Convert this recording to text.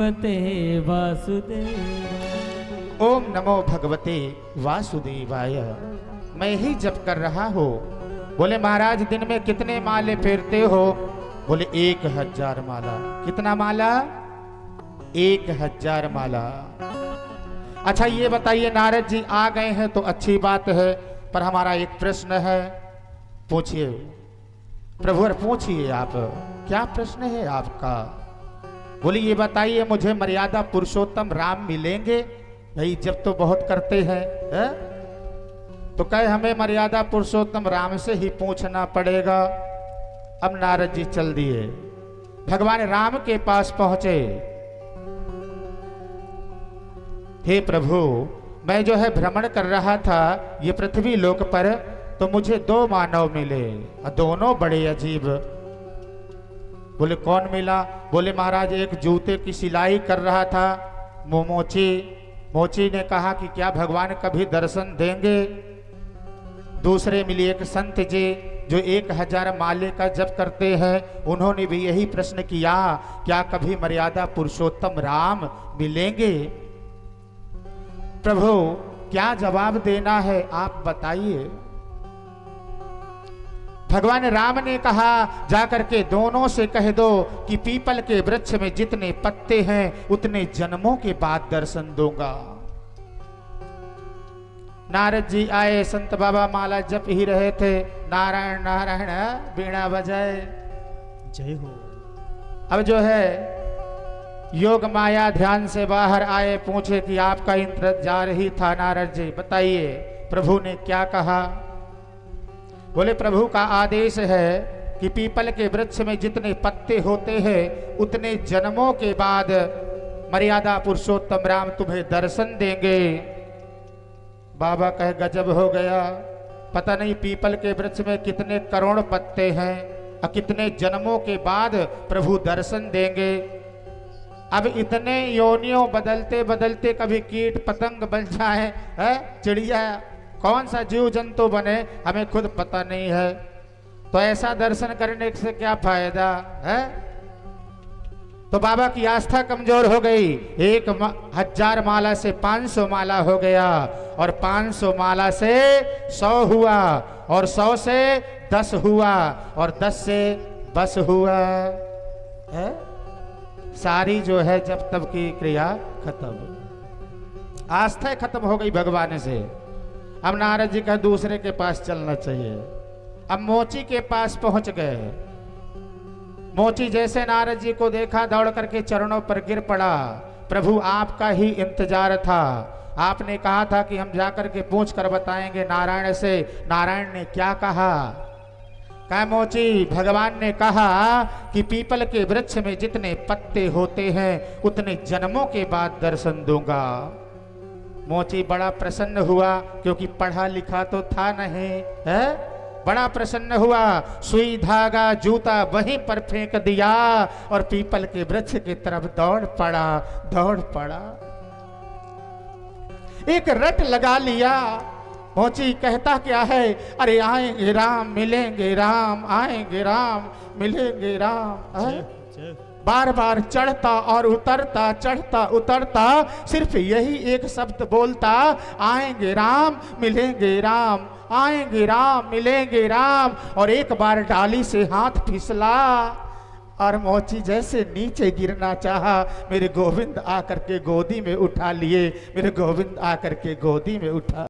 भगवते वासुदेव। ओम नमो भगवते वासुदेवाय। मैं ही जप कर रहा हूँ। बोले महाराज दिन में कितने माले फेरते हो? बोले 1000 माला। कितना माला? 1000 माला। अच्छा ये बताइए नारद जी आ गए हैं तो अच्छी बात है, पर हमारा एक प्रश्न है। पूछिए प्रभु, पूछिए आप, क्या प्रश्न है आपका? बोले ये बताइए मुझे मर्यादा पुरुषोत्तम राम मिलेंगे? यही जब तो बहुत करते हैं है? तो कहे हमें मर्यादा पुरुषोत्तम राम से ही पूछना पड़ेगा। अब नारद जी चल दिए, भगवान राम के पास पहुंचे। हे प्रभु, मैं जो है भ्रमण कर रहा था ये पृथ्वी लोक पर, तो मुझे 2 मानव मिले और दोनों बड़े अजीब। बोले कौन मिला? बोले महाराज एक जूते की सिलाई कर रहा था मोची ने कहा कि क्या भगवान कभी दर्शन देंगे। दूसरे मिली एक संत जी जो 1000 माले का जप करते हैं, उन्होंने भी यही प्रश्न किया, क्या कभी मर्यादा पुरुषोत्तम राम मिलेंगे? प्रभु क्या जवाब देना है आप बताइए। भगवान राम ने कहा जाकर के दोनों से कह दो कि पीपल के वृक्ष में जितने पत्ते हैं उतने जन्मों के बाद दर्शन दूंगा। नारद जी आए, संत बाबा माला जप ही रहे थे, नारायण नारायण बीणा बजाए, जय हो। अब जो है योग माया ध्यान से बाहर आए, पूछे कि आपका इंतजार ही था नारद जी, बताइए प्रभु ने क्या कहा? बोले प्रभु का आदेश है कि पीपल के वृक्ष में जितने पत्ते होते हैं उतने जन्मों के बाद मर्यादा पुरुषोत्तम राम तुम्हें दर्शन देंगे। बाबा कहे गजब हो गया, पता नहीं पीपल के वृक्ष में कितने करोड़ पत्ते हैं और कितने जन्मों के बाद प्रभु दर्शन देंगे। अब इतने योनियों बदलते बदलते कभी कीट पतंग बन जाए है, चिड़िया कौन सा जीव जंतु बने हमें खुद पता नहीं है, तो ऐसा दर्शन करने से क्या फायदा है? तो बाबा की आस्था कमजोर हो गई। 1000 माला से 500 माला हो गया, और 500 माला से 100 हुआ, और 100 से 10 हुआ, और 10 से बस हुआ है। सारी जो है जब तब की क्रिया खत्म, आस्था खत्म हो गई भगवान से। अब नारद जी का दूसरे के पास चलना चाहिए। अब मोची के पास पहुंच गए। मोची जैसे नारद जी को देखा दौड़ करके चरणों पर गिर पड़ा। प्रभु आपका ही इंतजार था, आपने कहा था कि हम जाकर के पूछ कर बताएंगे नारायण से, नारायण ने क्या कहा? कहा मोची भगवान ने कहा कि पीपल के वृक्ष में जितने पत्ते होते हैं उतने जन्मों के बाद दर्शन दूंगा। मोची बड़ा प्रसन्न हुआ, क्योंकि पढ़ा लिखा तो था नहीं है। बड़ा प्रसन्न हुआ, सुई धागा जूता वहीं पर फेंक दिया और पीपल के वृक्ष की तरफ दौड़ पड़ा। एक रट लगा लिया। मोची कहता क्या है? अरे आएंगे राम मिलेंगे राम, आएंगे राम मिलेंगे राम। बार बार चढ़ता और उतरता, चढ़ता उतरता, सिर्फ यही एक शब्द बोलता, आएंगे राम मिलेंगे राम, आएंगे राम मिलेंगे राम। और एक बार डाली से हाथ फिसला और मोची जैसे नीचे गिरना चाहा, मेरे गोविंद आकर के गोदी में उठा लिए, मेरे गोविंद आकर के गोदी में उठा